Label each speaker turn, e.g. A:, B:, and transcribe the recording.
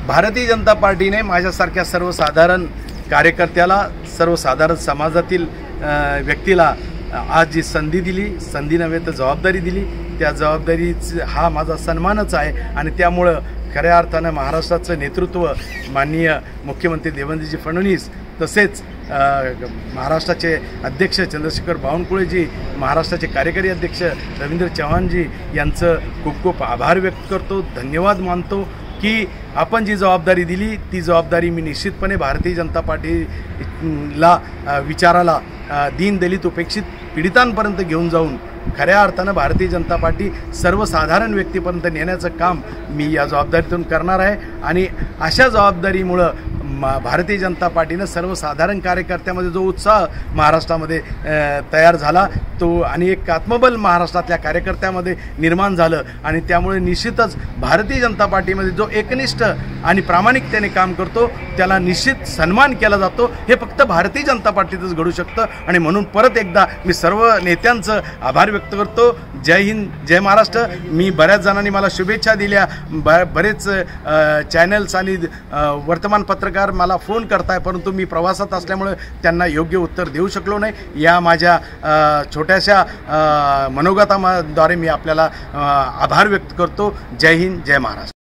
A: भारतीय जनता पार्टीने माझ्यासारख्या सर्वसाधारण कार्यकर्त्याला, सर्वसाधारण समाजातील व्यक्तीला आज जी संधी दिली, संधी नव्हे तर जबाबदारी दिली, त्या जबाबदारीचा हा माझा सन्मानच आहे। आणि त्यामुळं खऱ्या अर्थानं महाराष्ट्राचं नेतृत्व माननीय मुख्यमंत्री देवेंद्रजी फडणवीस, तसेच महाराष्ट्राचे अध्यक्ष चंद्रशेखर बावनकुळेजी, महाराष्ट्राचे कार्यकारी अध्यक्ष रवींद्र चव्हाणजी यांचं खूप खूप आभार व्यक्त करतो, धन्यवाद मानतो की आपण जी जबाबदारी दिली ती जबाबदारी मी निश्चितपणे भारतीय जनता पार्टीला विचाराला दीनदलित उपेक्षित पीडितांपर्यंत घेऊन जाऊन खऱ्या अर्थानं भारतीय जनता पार्टी सर्वसाधारण व्यक्तीपर्यंत नेण्याचं काम मी या जबाबदारीतून करणार आहे। आणि अशा जबाबदारीमुळं भारतीय जनता पार्टीनं सर्वसाधारण कार्यकर्त्यामध्ये जो उत्साह महाराष्ट्रामध्ये तयार झाला तो आणि एक आत्मबल महाराष्ट्रातल्या कार्यकर्त्यामध्ये निर्माण झालं आणि त्यामुळे निश्चितच भारतीय जनता पार्टीमध्ये जो एकनिष्ठ आणि प्रामाणिकतेने काम करतो त्याला निश्चित सन्मान केला जातो। हे फक्त भारतीय जनता पार्टीतच घडू शकतं आणि म्हणून परत एकदा मी सर्व नेत्यांचं आभार व्यक्त करतो। जय हिंद, जय महाराष्ट्र। मी बऱ्याच जणांनी मला शुभेच्छा दिल्या, बरेच चॅनल्स आणि वर्तमानपत्रकार मला फोन करताय, परंतु मी प्रवासात असल्यामुळे त्यांना योग्य उत्तर देऊ शकलो नाही। या माझ्या छोट्याशा मनोगताद्वारे मी आपल्याला आभार व्यक्त करतो। जय हिंद, जय महाराष्ट्र।